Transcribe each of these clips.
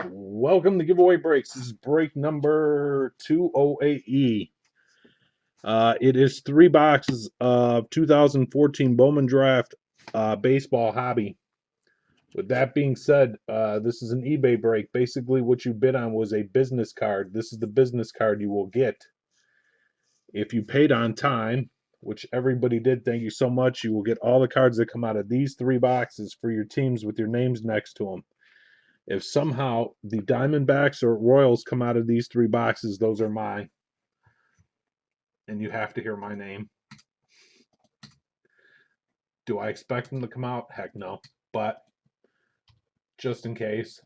Welcome to Giveaway Breaks. This is break number 208E. It is 3 boxes of 2014 Bowman Draft baseball hobby. With that being said, this is an eBay break. Basically, what you bid on was a business card. This is the business card you will get. If you paid on time, which everybody did, thank you so much, you will get all the cards that come out of these 3 boxes for your teams with your names next to them. If somehow the Diamondbacks or Royals come out of these 3 boxes, those are mine. And you have to hear my name. Do I expect them to come out? Heck no. But just in case.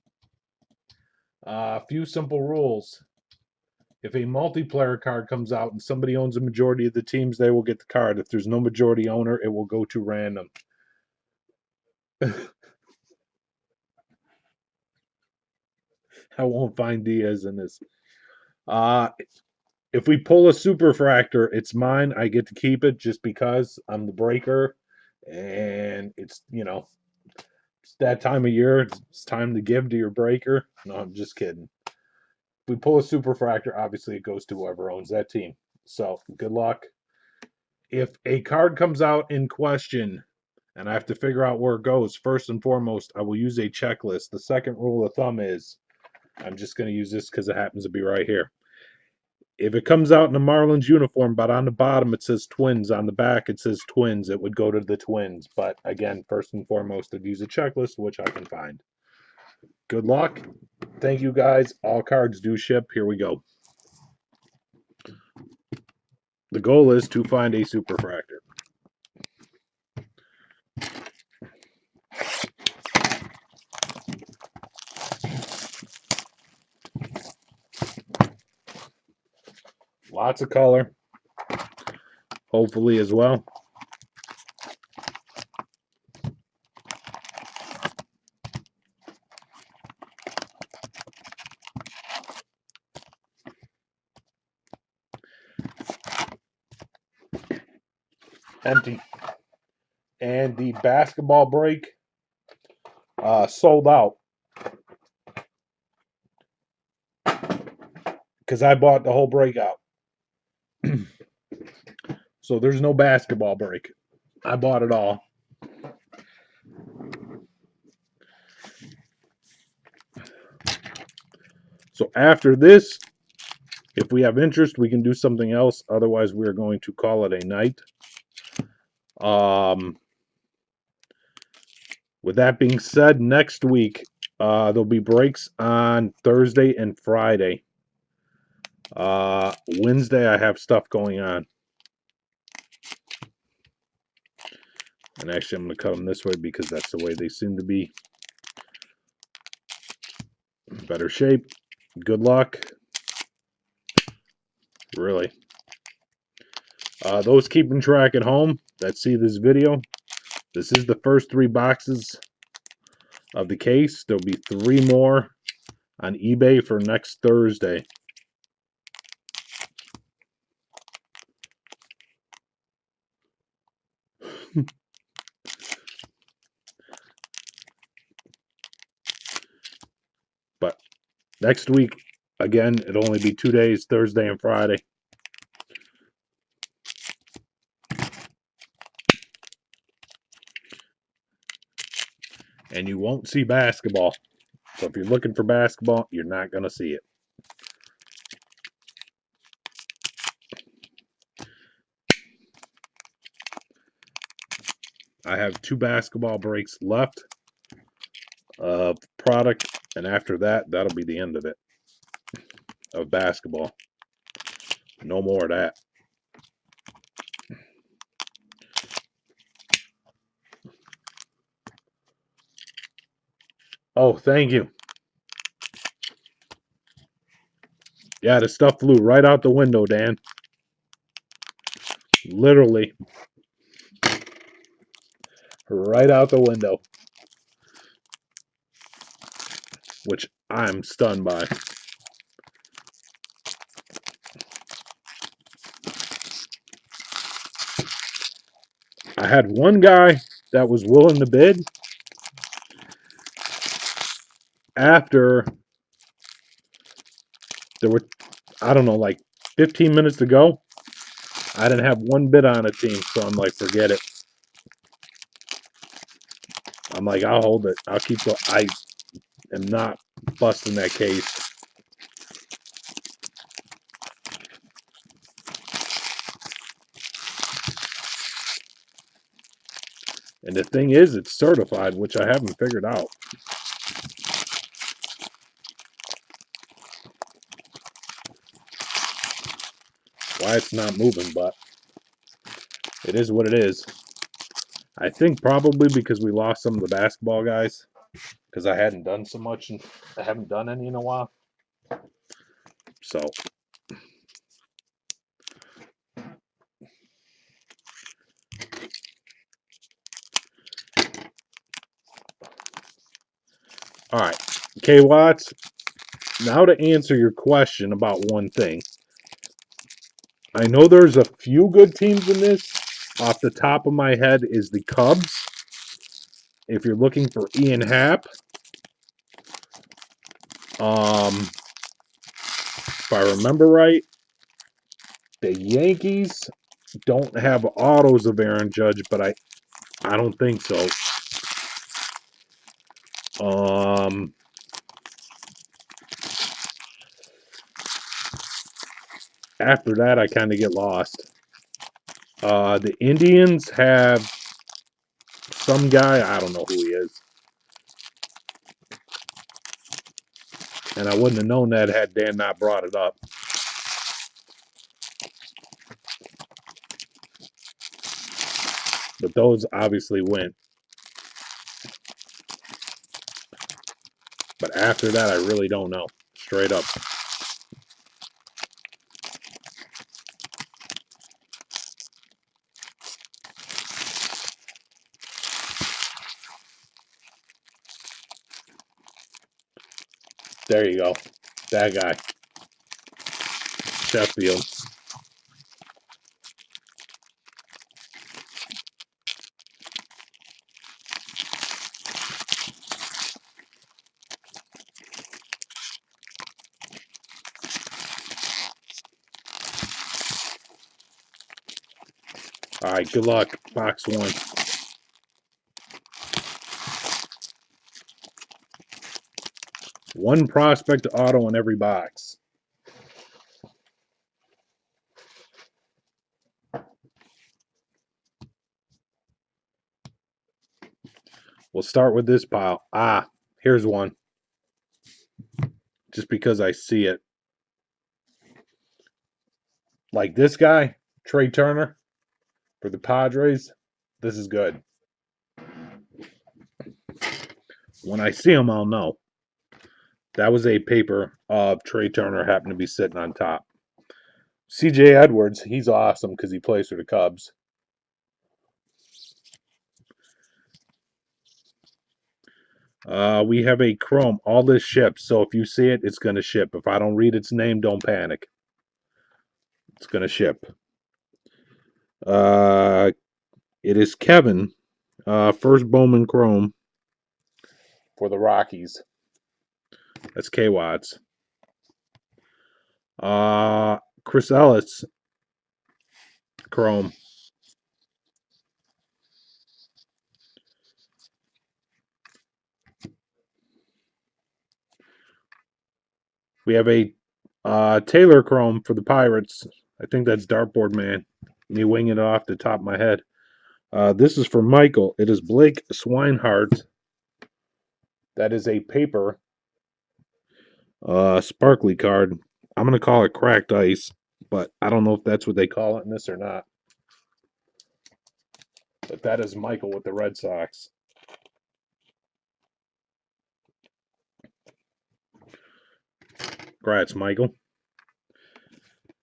A few simple rules. If a multiplayer card comes out and somebody owns a majority of the teams, they will get the card. If there's no majority owner, it will go to random. I won't find Diaz in this. If we pull a superfractor, it's mine. I get to keep it just because I'm the breaker. And it's that time of year. It's time to give to your breaker. No, I'm just kidding. If we pull a superfractor, obviously it goes to whoever owns that team. So good luck. If a card comes out in question and I have to figure out where it goes, first and foremost, I will use a checklist. The second rule of thumb is I'm just going to use this because it happens to be right here. If it comes out in a Marlins uniform, but on the bottom it says Twins, on the back it says Twins, it would go to the Twins. But again, first and foremost, I'd use a checklist, which I can find. Good luck. Thank you, guys. All cards do ship. Here we go. The goal is to find a superfractor. Lots of color. Hopefully as well. Empty. And the basketball break sold out. Because I bought the whole break out. So there's no basketball break. I bought it all. So after this, if we have interest, we can do something else. Otherwise, we're going to call it a night. With that being said, next week, there'll be breaks on Thursday and Friday. Wednesday, I have stuff going on. And actually, I'm going to cut them this way because that's the way they seem to be. Better shape. Good luck. Really. Those keeping track at home that see this video, this is the first 3 boxes of the case. There'll be 3 more on eBay for next Thursday. But next week, again, it'll only be 2 days, Thursday and Friday. And you won't see basketball. So if you're looking for basketball, you're not going to see it. I have 2 basketball breaks left of product, and after that, that'll be the end of it, of basketball. No more of that. Oh, thank you. Yeah, the stuff flew right out the window, Dan. Literally. Right out the window. Which I'm stunned by. I had one guy that was willing to bid after There were, I don't know, like 15 minutes to go. I didn't have one bid on a team, so I'm like, forget it. I'm like, I'll hold it. I'll keep the. I am not busting that case. And the thing is, it's certified, which I haven't figured out. Why it's not moving, but it is what it is. I think probably because we lost some of the basketball guys, because I hadn't done so much and I haven't done any in a while. So all right, K Watts. Now to answer your question about one thing. I know there's a few good teams in this. Off the top of my head is the Cubs. If you're looking for Ian Happ, if I remember right, the Yankees don't have autos of Aaron Judge, but I don't think so. After that, I kind of get lost. The Indians have some guy, I don't know who he is. And I wouldn't have known that had Dan not brought it up. But those obviously went. But after that, I really don't know. Straight up. There you go. That guy. Sheffield. All right, good luck. Box one. One prospect auto in every box. We'll start with this pile. Here's one. Just because I see it. Like this guy, Trey Turner, for the Padres. This is good. When I see him, I'll know. That was a paper of Trey Turner happened to be sitting on top. CJ Edwards, he's awesome because he plays for the Cubs. We have a Chrome. All this ships, so if you see it, it's going to ship. If I don't read its name, don't panic. It's going to ship. It is Kevin, first Bowman Chrome for the Rockies. That's K Watts. Chris Ellis, Chrome. We have a Taylor Chrome for the Pirates. I think that's Dartboard Man. Me winging it off the top of my head. This is for Michael. It is Blake Swinehart. That is a paper sparkly card. I'm going to call it cracked ice, but I don't know if that's what they call it in this or not. But that is Michael with the Red Sox. Congrats, Michael.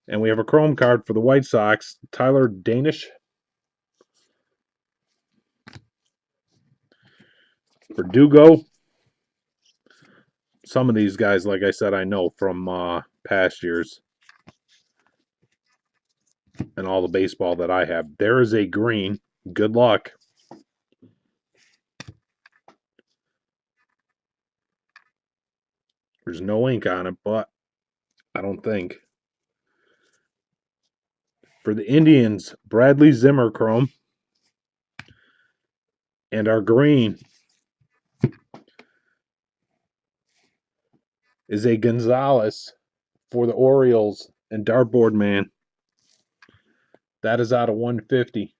And we have a chrome card for the White Sox, Tyler Danish. Verdugo. Some of these guys, like I said, I know from past years and all the baseball that I have. There is a green. Good luck. There's no ink on it, but I don't think. For the Indians, Bradley Zimmer Chrome. And our green is a Gonzalez for the Orioles and Dartboard Man. That is out of 150.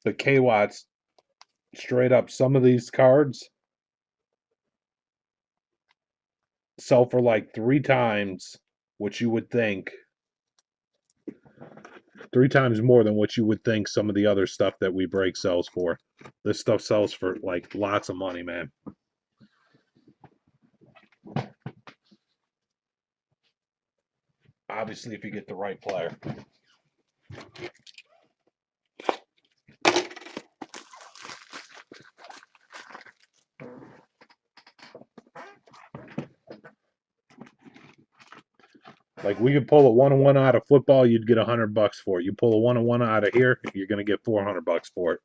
But K Watts, straight up, some of these cards sell for like 3 times what you would think. 3 times more than what you would think some of the other stuff that we break sells for. This stuff sells for like lots of money, man. Obviously, if you get the right player. Like we could pull a 1-on-1 out of football, you'd get $100 for it. You pull a 1-on-1 out of here, you're gonna get $400 for it.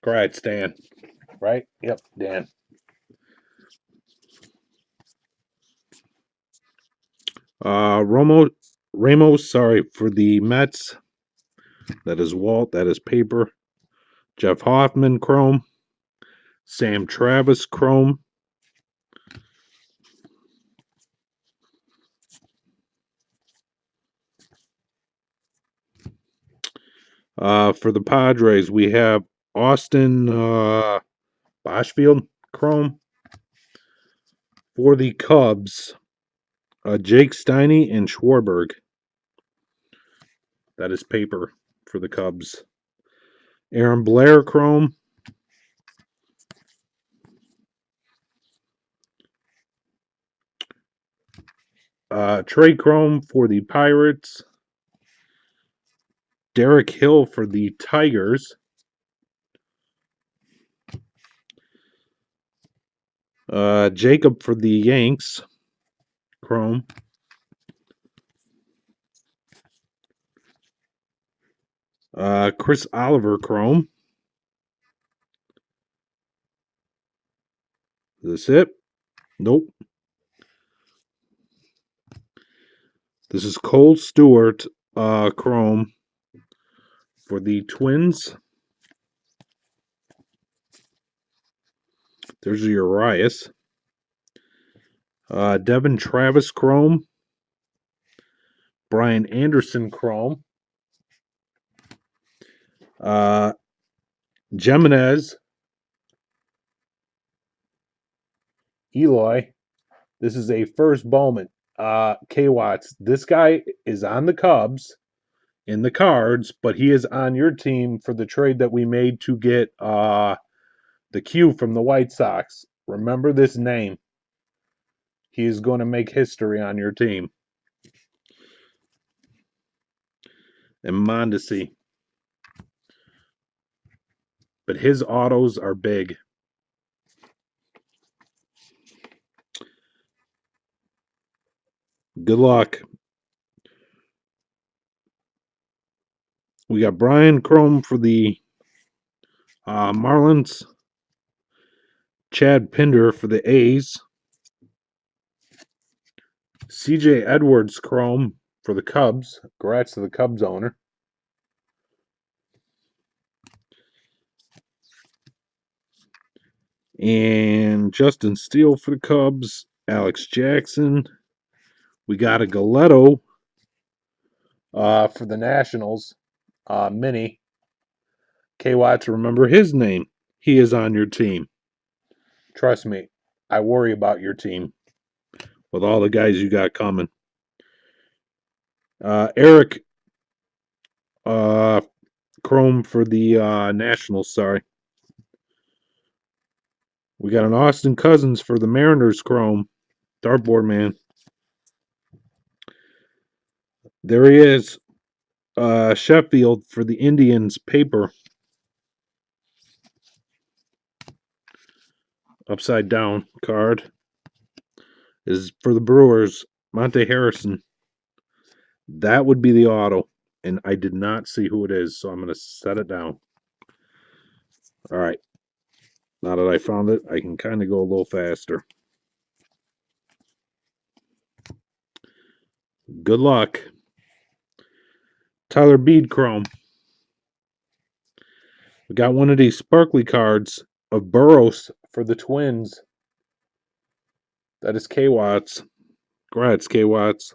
Correct, Stan. Right? Yep, Dan. Ramos, sorry, for the Mets. That is Walt. That is paper. Jeff Hoffman, Chrome. Sam Travis, Chrome. For the Padres, we have Austin Boschfield, Chrome. For the Cubs, Jake Steiney and Schwarberg. That is paper for the Cubs. Aaron Blair, Chrome. Trey Chrome for the Pirates. Derek Hill for the Tigers. Jacob for the Yanks. Chrome. Chris Oliver, Chrome. Is this it? Nope. This is Cole Stewart, Chrome for the Twins. There's Urias. Devin Travis, Chrome. Brian Anderson, Chrome. Jimenez. Eloy. This is a first Bowman. K Watts. This guy is on the Cubs in the cards, but he is on your team for the trade that we made to get the Q from the White Sox. Remember this name. He is going to make history on your team. And Mondesi. But his autos are big. Good luck. We got Brian Chrome for the Marlins. Chad Pinder for the A's. CJ Edwards Chrome for the Cubs. Congrats to the Cubs owner. And Justin Steele for the Cubs. Alex Jackson. We got a Galetto for the Nationals. Mini. K. Watts, remember his name. He is on your team. Trust me, I worry about your team with all the guys you got coming. Eric Chrome for the Nationals, sorry. We got an Austin Cousins for the Mariners Chrome. Dartboard Man. There he is. Sheffield for the Indians paper. Upside down card. Is for the Brewers. Monte Harrison. That would be the auto. and I did not see who it is, so I'm going to set it down. All right. Now that I found it, I can kind of go a little faster. Good luck. Tyler Chrome. We got one of these sparkly cards of Burrows for the Twins. That is K Watts. Congrats, K Watts.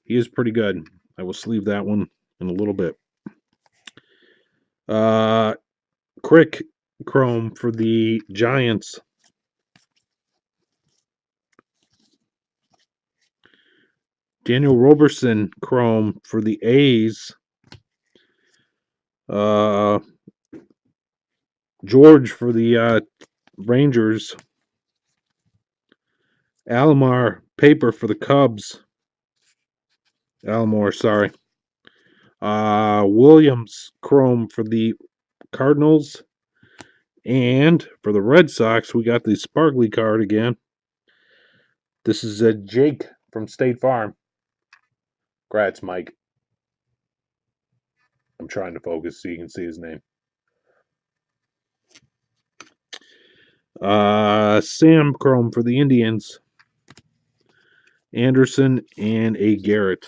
He is pretty good. I will sleeve that one in a little bit. Crick Chrome for the Giants. Daniel Roberson Chrome for the A's. George for the Rangers. Alomar paper for the Cubs. Alomar, sorry. Williams Chrome for the Cardinals. And for the Red Sox, we got the sparkly card again. This is a Jake from State Farm. Congrats, Mike. I'm trying to focus so you can see his name. Sam Chrome for the Indians. Anderson and a Garrett.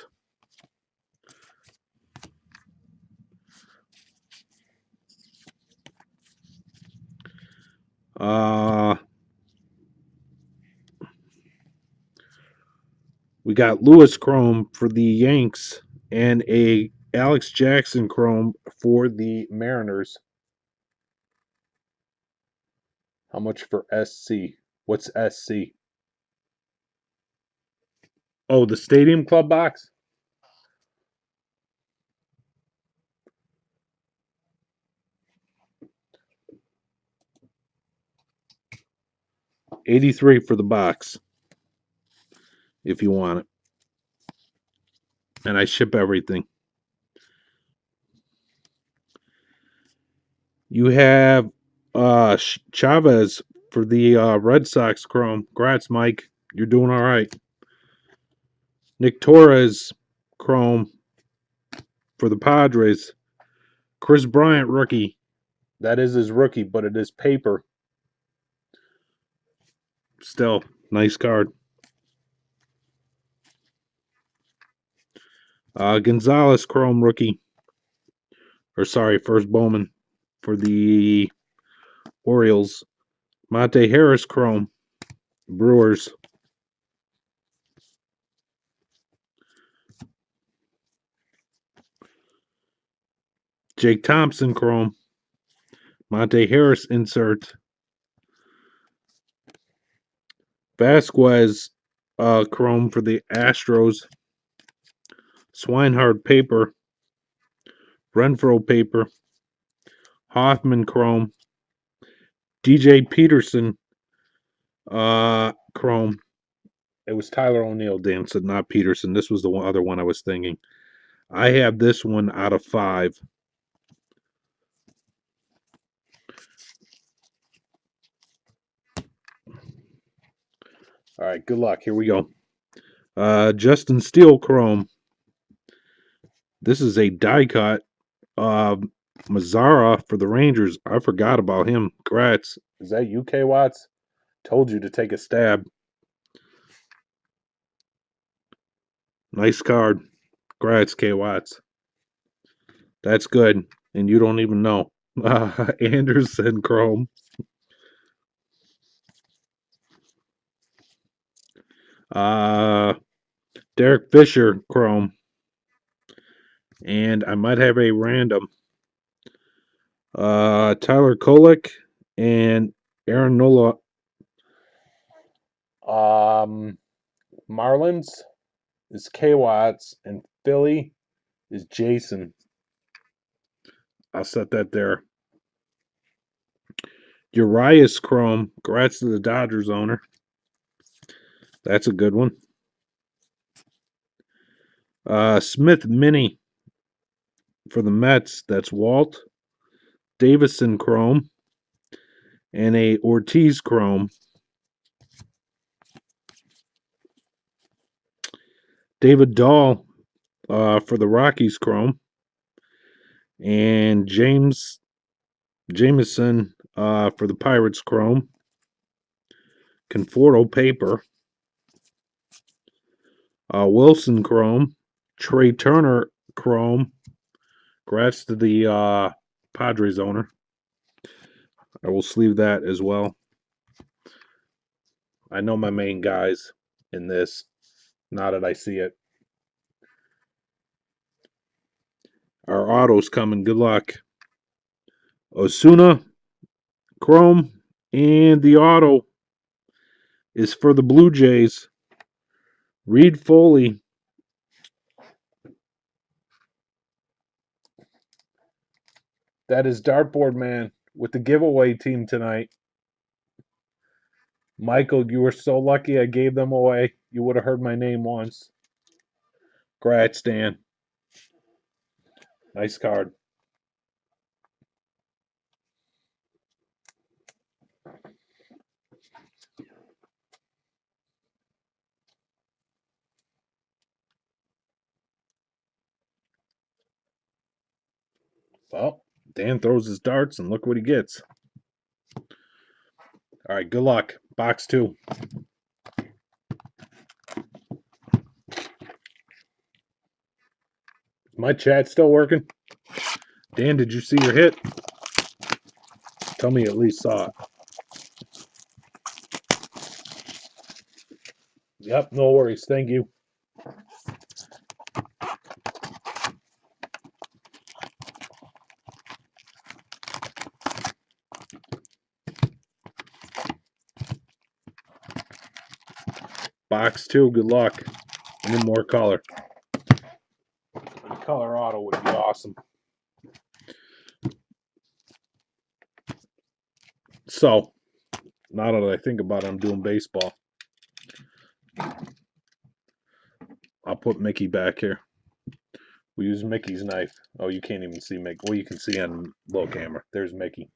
We got Lewis Chrome for the Yanks and a Alex Jackson Chrome for the Mariners. How much for SC? What's SC? Oh, the Stadium Club box? $83 for the box if you want it. And I ship everything. You have Chavez for the Red Sox Chrome. Congrats, Mike. You're doing all right. Nick Torres Chrome for the Padres. Chris Bryant rookie. That is his rookie, but it is paper. Still, nice card. Gonzalez Chrome rookie. Or sorry, first Bowman for the Orioles. Monte Harris Chrome. Brewers. Jake Thompson Chrome. Monte Harris insert. Vasquez Chrome for the Astros. Swinehart paper. Renfro paper. Hoffman Chrome. DJ Peterson Chrome. It was Tyler O'Neill, Dan said, not Peterson. This was the other one I was thinking. I have this one out of 5. All right, good luck. Here we go. Justin Steele Chrome. This is a die cut. Mazzara for the Rangers. I forgot about him. Congrats. Is that UK Watts? Told you to take a stab. Nice card. Congrats, K Watts. That's good. And you don't even know. Anderson Chrome. Derek Fisher Chrome. And I might have a random. Tyler Kolek and Aaron Nola. Marlins is K Watts and Philly is Jason. I'll set that there. Urias Chrome. Congrats to the Dodgers owner. That's a good one. Smith Mini for the Mets. That's Walt. Davison Chrome. And a Ortiz Chrome. David Dahl for the Rockies Chrome. And Jameson for the Pirates Chrome. Conforto Paper. Wilson Chrome. Trey Turner Chrome. Congrats to the Padres owner. I will sleeve that as well. I know my main guys in this. Now that I see it. Our auto's coming. Good luck. Osuna Chrome. And the auto is for the Blue Jays. Reed Foley. That is Dartboard Man with the giveaway team tonight. Michael, you were so lucky I gave them away. You would have heard my name once. Congrats, Dan. Nice card. Well, Dan throws his darts and look what he gets. All right, good luck. Box 2. My chat still working? Dan, did you see your hit? Tell me you at least saw it. Yep, no worries. Thank you. Box 2, good luck. Any more color. Color auto would be awesome. So, now that I think about it, I'm doing baseball. I'll put Mickey back here. We use Mickey's knife. Oh, you can't even see Mickey. Well, you can see on low camera. There's Mickey.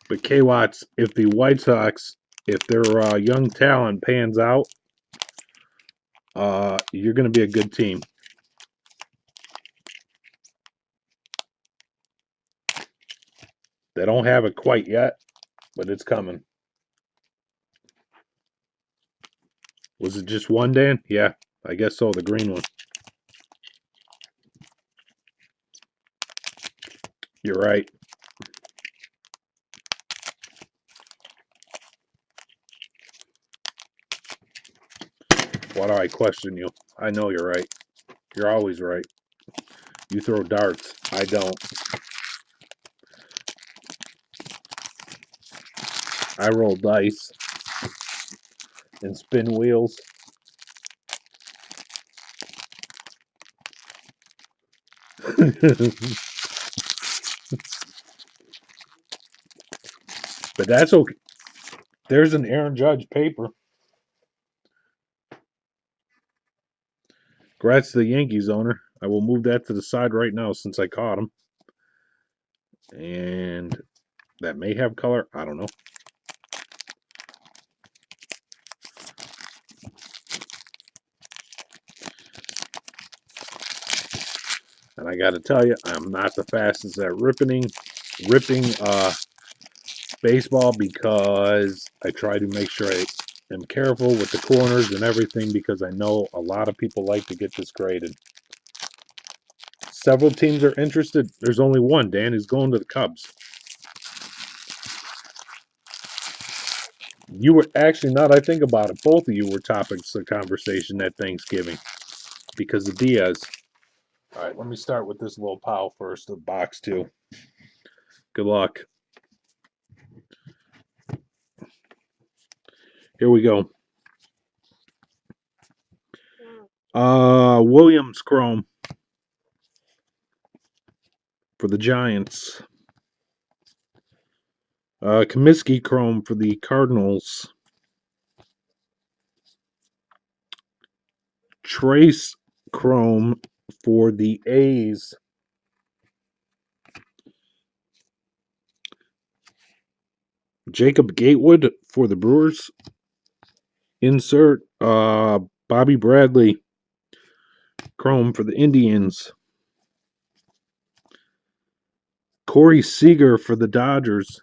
But K-Watts, if the White Sox, if their young talent pans out, you're going to be a good team. They don't have it quite yet, but it's coming. Was it just one, Dan? Yeah, I guess so, the green one. You're right. Why do I question you? I know you're right. You're always right. You throw darts. I don't. I roll dice and spin wheels. But that's okay. There's an Aaron Judge paper. Congrats to the Yankees owner. I will move that to the side right now since I caught him. And that may have color. I don't know. And I got to tell you, I'm not the fastest at ripping baseball because I try to make sure I am careful with the corners and everything because I know a lot of people like to get this graded. Several teams are interested. There's only one. Dan is going to the Cubs. You were actually, now that I think about it, both of you were topics of conversation at Thanksgiving because of Diaz. All right, let me start with this little pile first of box 2. Good luck. Here we go. Williams Chrome for the Giants. Comiskey Chrome for the Cardinals. Trace Chrome for the A's. Jacob Gatewood for the Brewers. Insert Bobby Bradley Chrome for the Indians. Corey Seager for the Dodgers.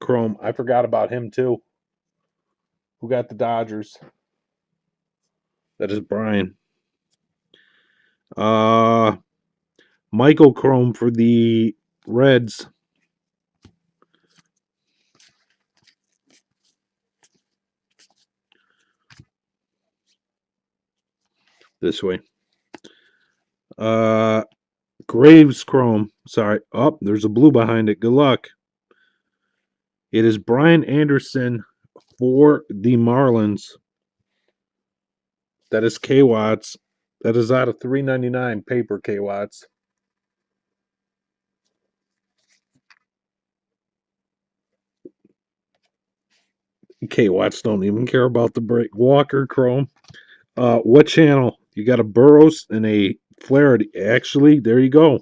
Chrome. I forgot about him too. Who got the Dodgers? That is Brian. Michael Chrome for the Reds. This way. Graves Chrome. Sorry. Oh, there's a blue behind it. Good luck. It is Brian Anderson for the Marlins. That is K Watts. That is out of $3.99 paper K Watts. K Watts don't even care about the break. Walker Chrome. What channel? You got a Burroughs and a Flaherty. Actually, there you go.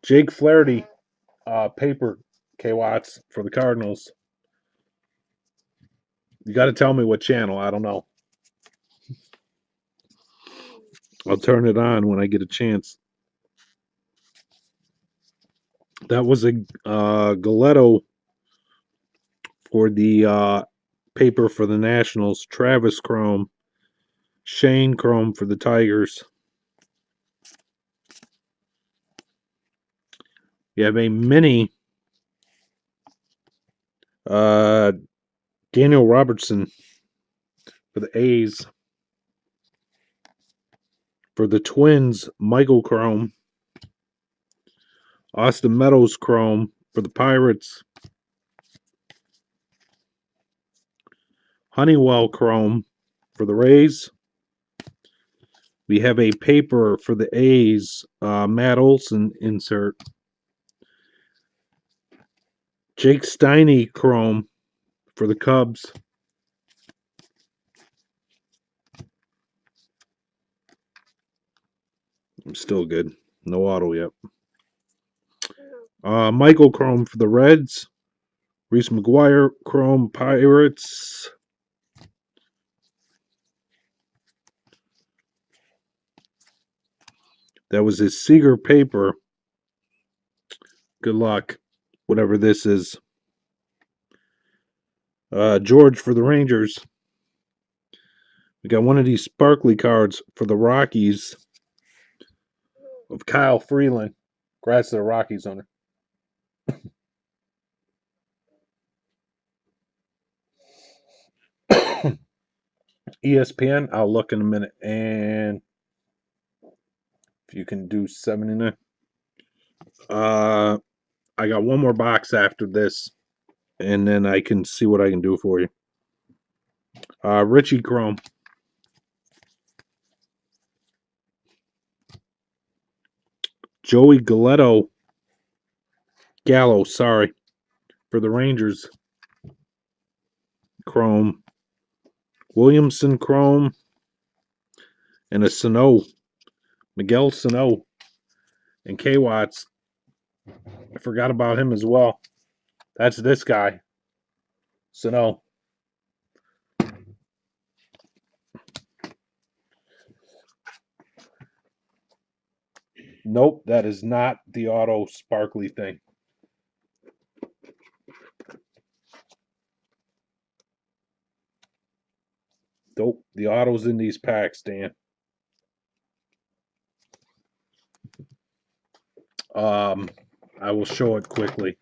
Jake Flaherty, paper K Watts for the Cardinals. You got to tell me what channel. I don't know. I'll turn it on when I get a chance. That was a Galetto for the paper for the Nationals. Travis Chrome. Shane Chrome for the Tigers. You have a mini Daniel Robertson for the A's. For the Twins, Michael Chrome. Austin Meadows Chrome for the Pirates. Honeywell Chrome for the Rays. We have a paper for the A's, Matt Olson insert. Jake Steiny Chrome for the Cubs. I'm still good. No auto yet. Michael Chrome for the Reds. Reese McGuire Chrome Pirates. That was his Seager paper. Good luck, whatever this is. George for the Rangers. We got one of these sparkly cards for the Rockies of Kyle Freeland. Congrats to the Rockies owner. ESPN, I'll look in a minute. And if you can do 79. I got one more box after this, and then I can see what I can do for you. Richie Chrome. Joey Gallo, sorry, for the Rangers. Chrome. Williamson Chrome. And a Sano. Miguel Sano. And K Watts. I forgot about him as well. That's this guy. Sano. Nope, that is not the auto sparkly thing. Nope, the auto's in these packs, Dan. I will show it quickly.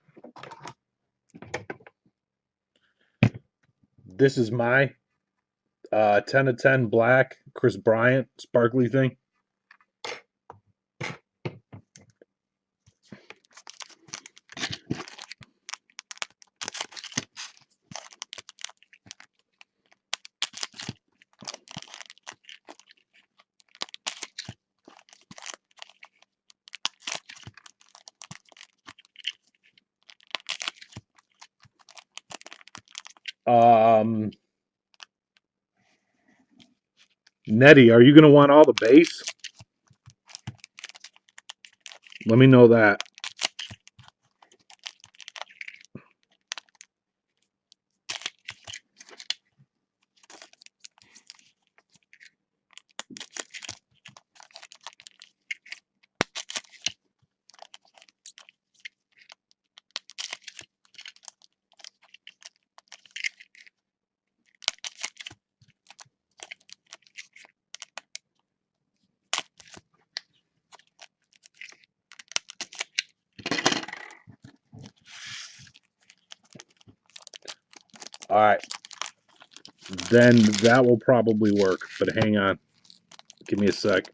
This is my 10 of 10 black Chris Bryant sparkly thing. Um, Nettie, are you going to want all the base? Let me know that. All right. Then that will probably work. But hang on. Give me a sec.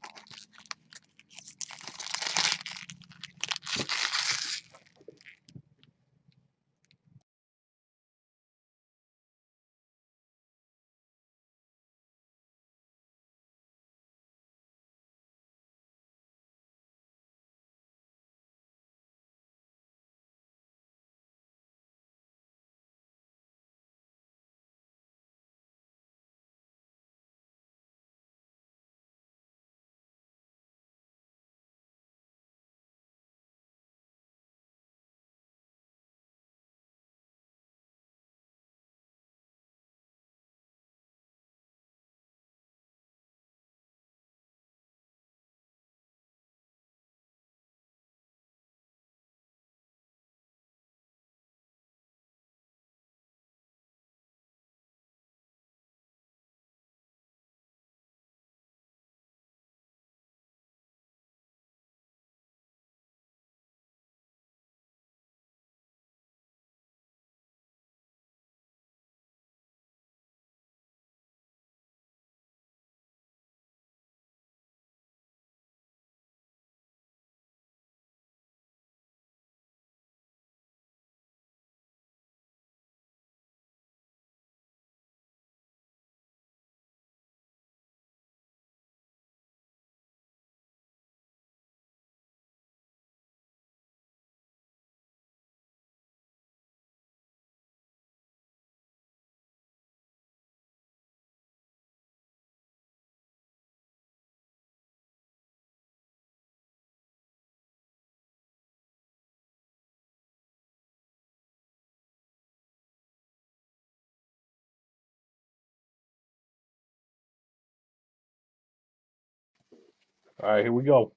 All right, here we go.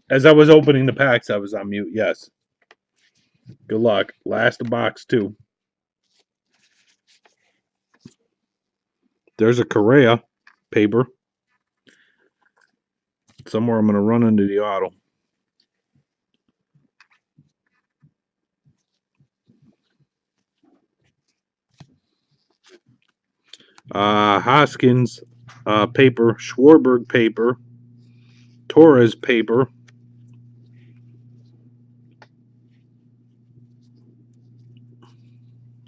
As I was opening the packs, I was on mute. Yes. Good luck. Last box, too. There's a Correa paper. Somewhere I'm going to run into the auto. Hoskins paper. Schwarberg paper. Torres paper.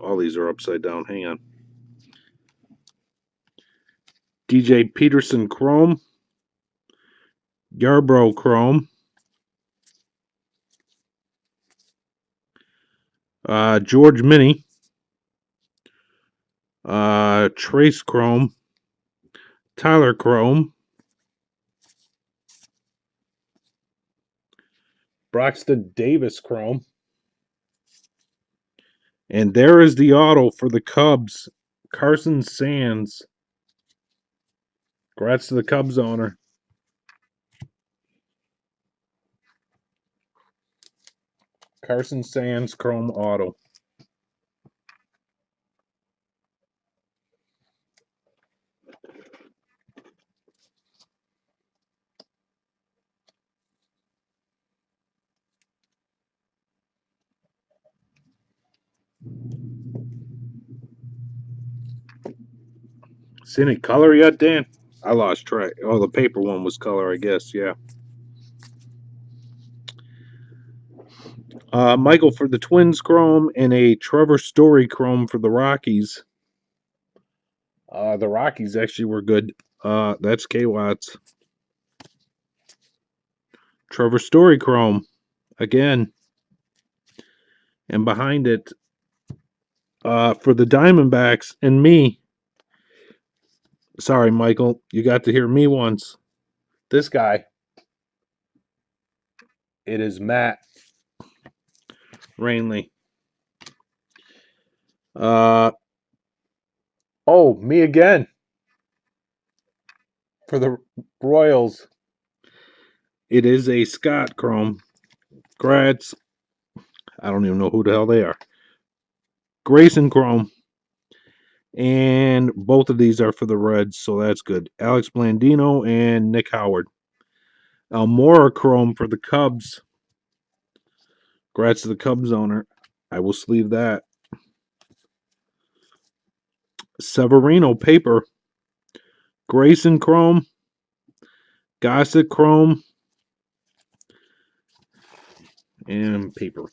All these are upside down. Hang on. DJ Peterson Chrome. Yarbrough Chrome. George Mini. Trace Chrome. Tyler Chrome. Broxton Davis Chrome. And there is the auto for the Cubs. Carson Sands. Congrats to the Cubs owner. Carson Sands Chrome Auto. See any color yet, Dan? I lost track. Oh, the paper one was color, I guess. Yeah. Michael for the Twins Chrome and a Trevor Story Chrome for the Rockies. The Rockies actually were good. That's K Watts. Trevor Story Chrome again. And behind it, for the Diamondbacks and me, sorry, Michael, you got to hear me once. This guy, it is Matt Rainley. Uh, oh, me again for the Royals. It is a Scott Chrome. Gratz. I don't even know who the hell they are. Grayson Chrome. And both of these are for the Reds, so that's good. Alex Blandino and Nick Howard. Almora Chrome for the Cubs. Congrats to the Cubs owner. I will sleeve that. Severino paper. Grayson Chrome. Gossett Chrome. And paper.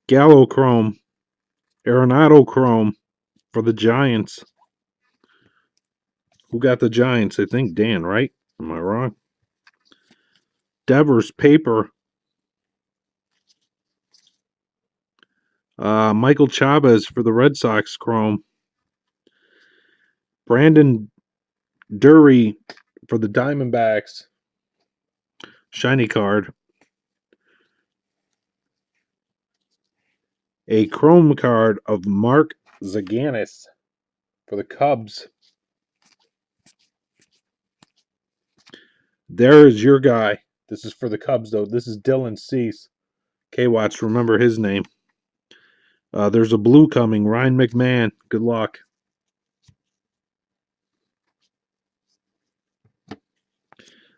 Gallo Chrome. Arenado Chrome for the Giants. Who got the Giants? I think Dan, right? Am I wrong? Devers paper. Michael Chavez for the Red Sox Chrome. Brandon Dury for the Diamondbacks. Shiny card. A Chrome card of Mark Zaganis for the Cubs. There is your guy. This is for the Cubs, though. This is Dylan Cease. K-Watts, remember his name. There's a blue coming. Ryan McMahon. Good luck.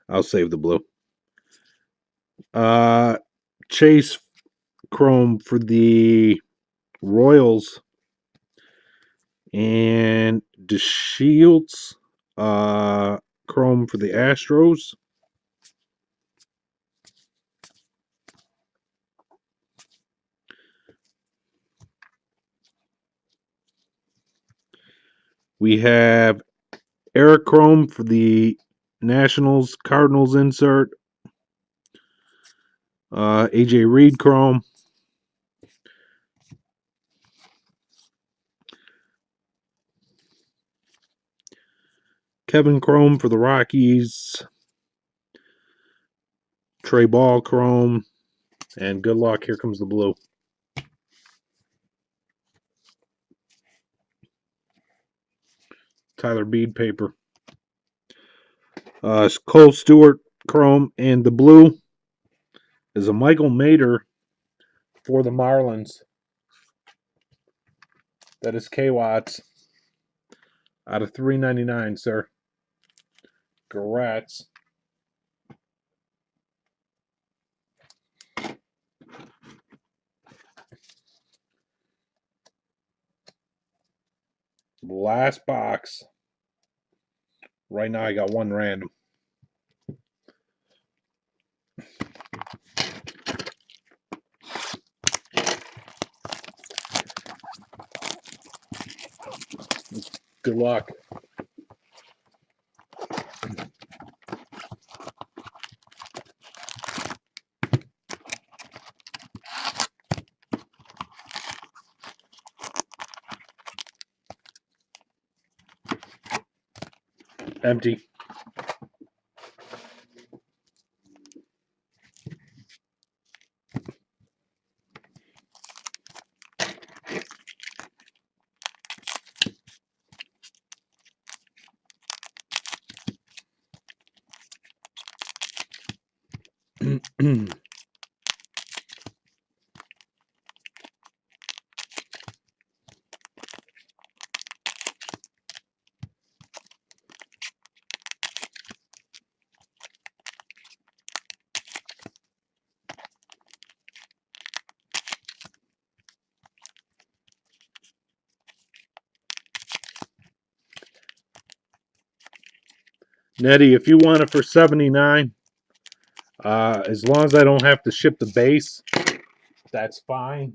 I'll save the blue. Chase Chrome for the Royals. And DeShields Chrome for the Astros. We have Eric Chrome for the Nationals Cardinals insert. AJ Reed Chrome. Kevin Chrome for the Rockies. Trey Ball Chrome. And good luck. Here comes the blue. Tyler Beede paper. Cole Stewart Chrome. And the blue is a Michael Mader for the Marlins. That is K-Watts. Out of $3.99, sir. Congrats. Last box. Right now I got one random. Good luck. Empty. Nettie, if you want it for $79, as long as I don't have to ship the base, that's fine.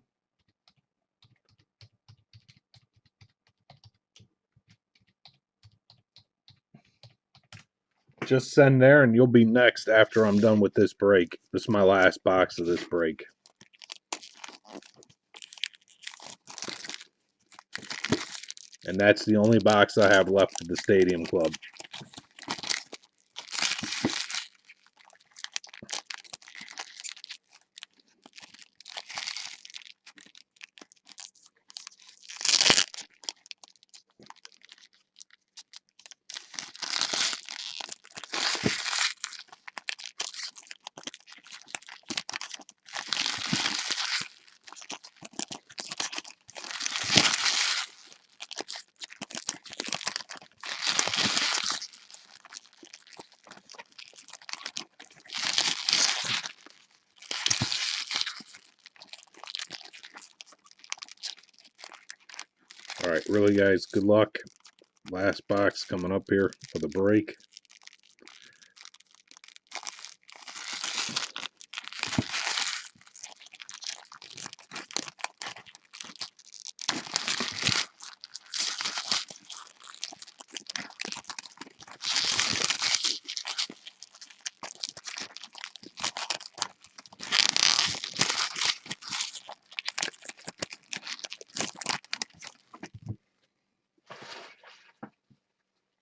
Just send there, and you'll be next after I'm done with this break. This is my last box of this break. And that's the only box I have left at the Stadium Club. All right, really, guys, good luck. Last box coming up here for the break.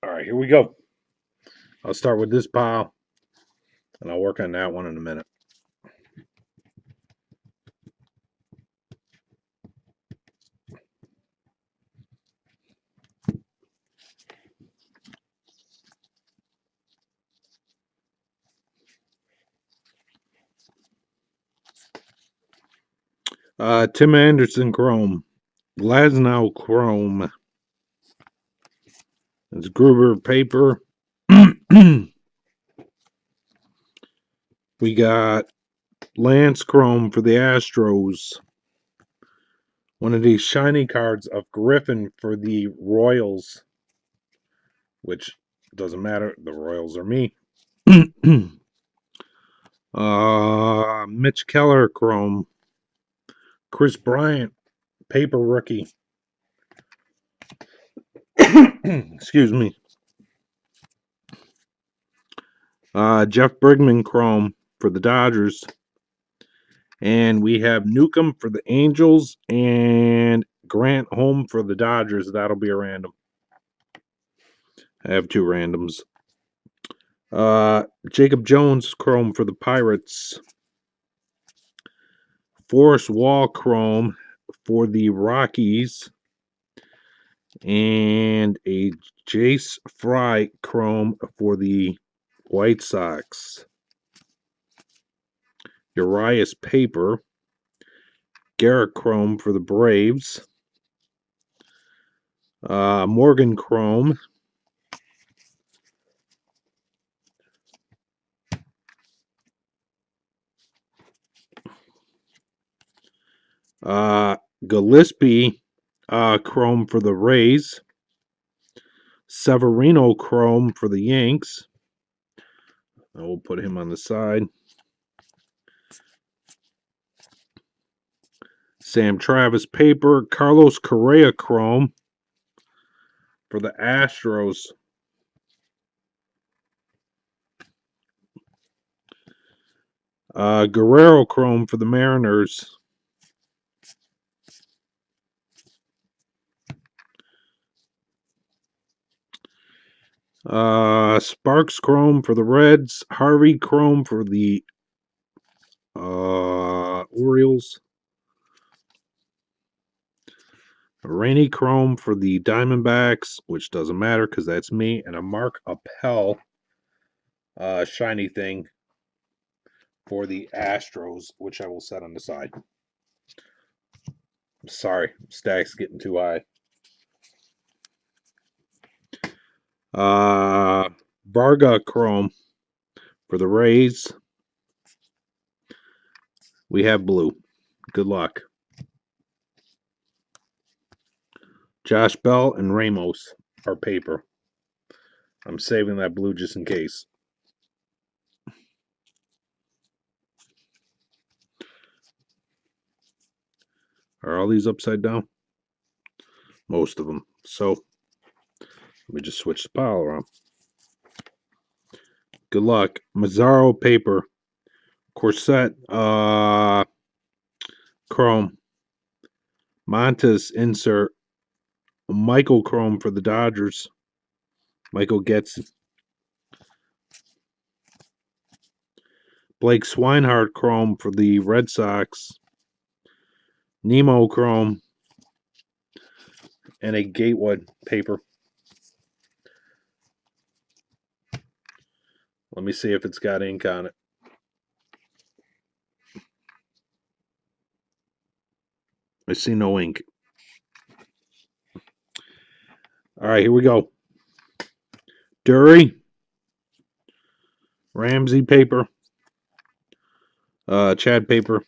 All right, here we go. I'll start with this pile, and I'll work on that one in a minute. Tim Anderson Chrome. Glasnow Chrome. It's Gruber paper. We got Lance Chrome for the Astros. One of these shiny cards of Griffin for the Royals, which doesn't matter. The Royals are me. Mitch Keller Chrome. Chris Bryant paper rookie. Excuse me. Jeff Brigman Chrome for the Dodgers. And we have Newcomb for the Angels and Grant Home for the Dodgers. That'll be a random. I have two randoms. Jacob Jones Chrome for the Pirates. Forrest Wall Chrome for the Rockies. And a Jace Fry Chrome for the White Sox. Urias Paper. Garrett Chrome for the Braves. Morgan Chrome. Gillespie Chrome for the Rays. Severino Chrome for the Yanks. I will put him on the side. Sam Travis Paper. Carlos Correa Chrome for the Astros. Guerrero Chrome for the Mariners. Sparks Chrome for the Reds. Harvey Chrome for the Orioles. Rainey Chrome for the Diamondbacks, which doesn't matter because that's me. And a Mark Appel shiny thing for the Astros, which I will set on the side. Sorry, stack's getting too high. Varga Chrome for the Rays. We have blue. Good luck. Josh Bell and Ramos are paper. I'm saving that blue just in case. Are all these upside down? Most of them. So, let me just switch the pile around. Good luck. Mazzaro paper. Corset chrome. Montes insert. Michael chrome for the Dodgers. Michael gets Blake Swinehart chrome for the Red Sox. Nemo chrome. And a Gatewood paper. Let me see if it's got ink on it. I see no ink. All right, here we go. Dury. Ramsey paper. Chad paper.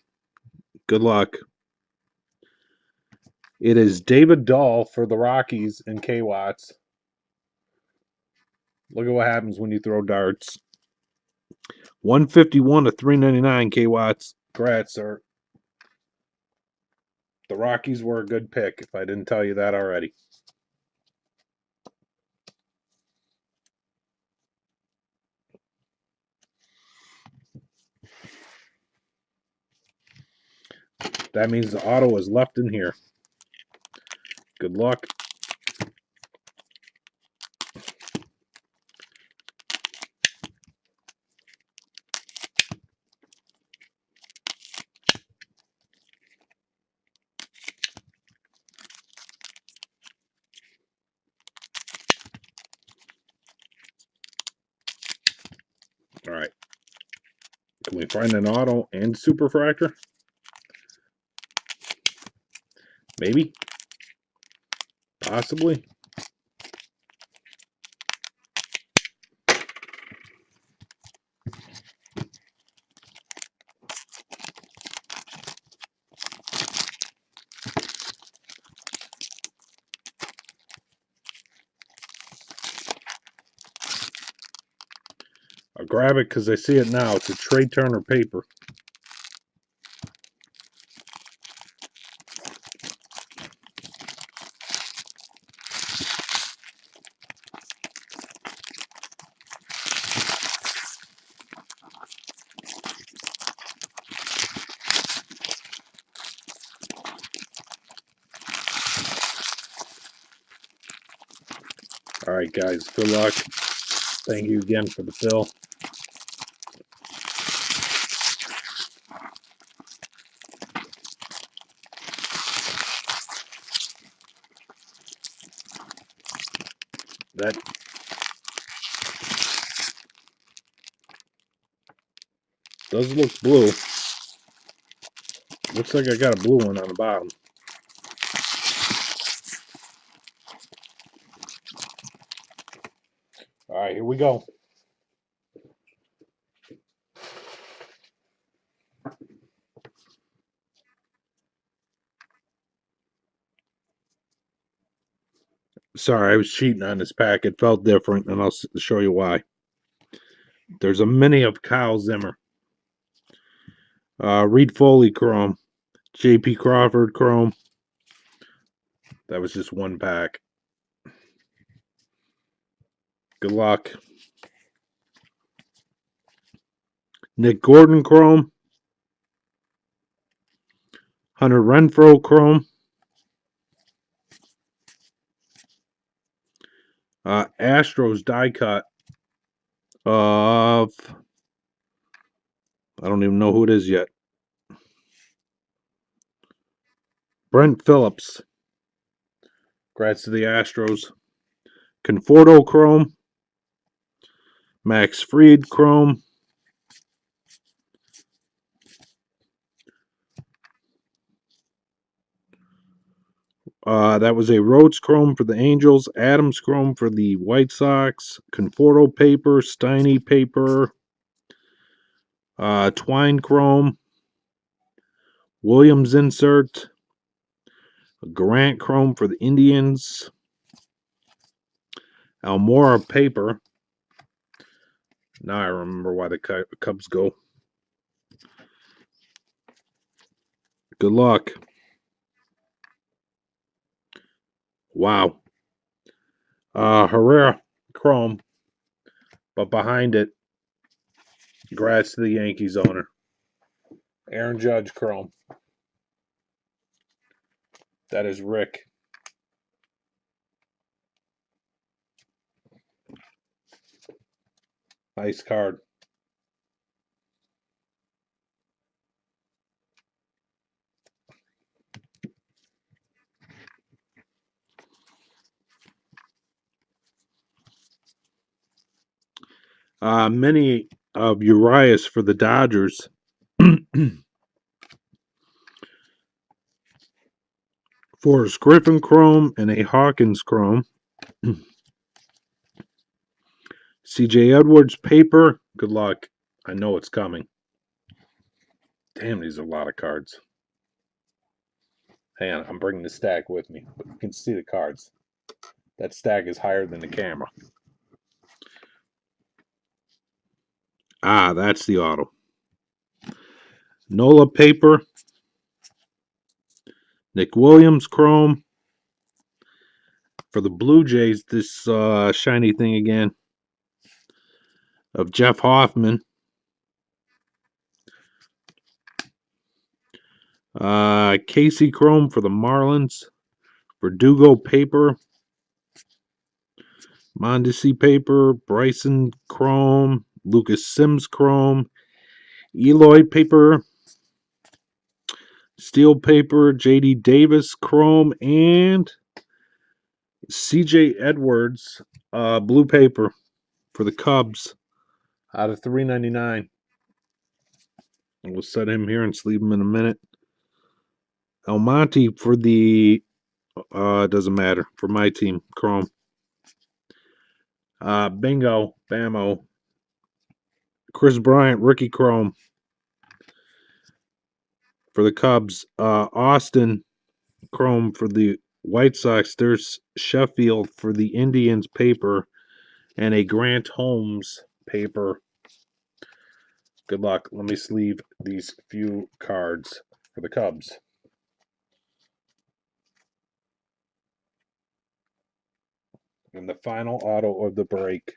Good luck. It is David Dahl for the Rockies and K Watts. Look at what happens when you throw darts. 151 to 399 K Watts. Congrats, sir. The Rockies were a good pick, if I didn't tell you that already. That means the auto is left in here. Good luck. All right. Can we find an auto and superfractor? Maybe. Possibly. I'll grab it because I see it now. It's a Trey Turner paper. All right, guys. Good luck. Thank you again for the fill. That does look blue. Looks like I got a blue one on the bottom. All right, here we go. Sorry, I was cheating on this pack. It felt different, and I'll show you why. There's a mini of Kyle Zimmer. Reed Foley Chrome. J.P. Crawford Chrome. That was just one pack. Good luck. Nick Gordon Chrome. Hunter Renfroe Chrome. Astros die cut of, I don't even know who it is yet. Brent Phillips. Congrats to the Astros. Conforto Chrome. Max Fried Chrome. That was a Rhodes Chrome for the Angels. Adams Chrome for the White Sox. Conforto paper. Steiny paper. Twine Chrome. Williams insert. Grant Chrome for the Indians. Almora paper. Now I remember why the Cubs go. Good luck. Wow. Herrera Chrome. But behind it, Congrats to the Yankees owner. Aaron Judge Chrome. That is Rick. Nice card. Many of Urias for the Dodgers. Forrest Griffin Chrome and a Hawkins Chrome. CJ Edwards paper. Good luck. I know it's coming. Damn, these are a lot of cards. Hang on, I'm bringing the stack with me, but you can see the cards. That stack is higher than the camera. Ah, that's the auto. Nola paper. Nick Williams Chrome. For the Blue Jays, this shiny thing again of Jeff Hoffman. Casey Chrome for the Marlins. Verdugo paper. Mondesi paper. Bryson Chrome. Lucas Sims Chrome. Eloy paper. Steel paper. JD Davis Chrome. And CJ Edwards blue paper for the Cubs out of $3.99. We'll set him here and sleep him in a minute. Almonte for the doesn't matter for my team. Chrome. Bingo. Bamo. Chris Bryant rookie Chrome for the Cubs. Austin Chrome for the White Sox. There's Sheffield for the Indians paper and a Grant Holmes paper. Good luck. Let me sleeve these few cards for the Cubs. And the final auto of the break.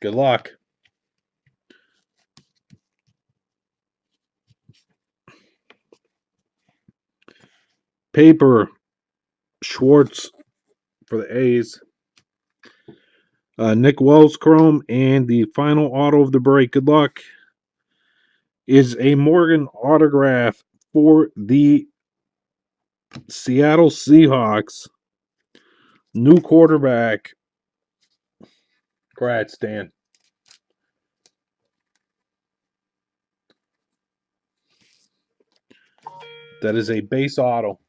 Good luck. Paper. Schwartz for the A's. Nick Wells Chrome. And the final auto of the break. Good luck. Is a Morgan autograph for the Seattle Seahawks. New quarterback. Congrats, Dan. That is a base auto.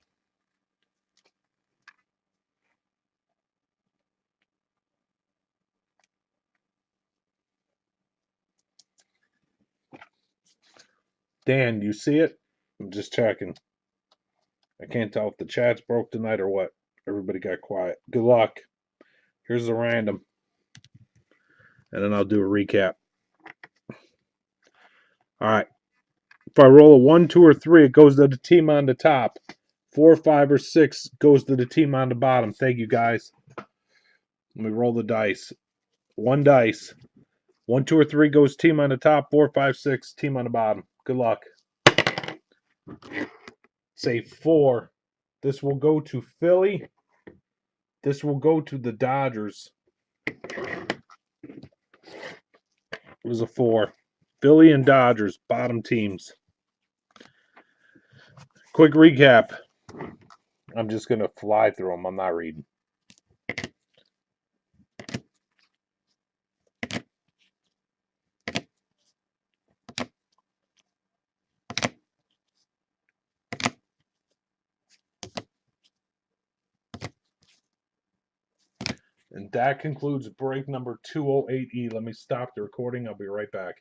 Dan, do you see it? I'm just checking. I can't tell if the chat's broke tonight or what. Everybody got quiet. Good luck. Here's the random. And then I'll do a recap. All right. If I roll a 1, 2, or 3, it goes to the team on the top. 4, 5, or 6 goes to the team on the bottom. Thank you, guys. Let me roll the dice. 1 dice. 1, 2, or 3 goes team on the top. 4, 5, 6 team on the bottom. Good luck. Say 4. This will go to Philly. This will go to the Dodgers. It was a 4. Philly and Dodgers, bottom teams. Quick recap. I'm just going to fly through them. I'm not reading. And that concludes break number 208E. Let me stop the recording. I'll be right back.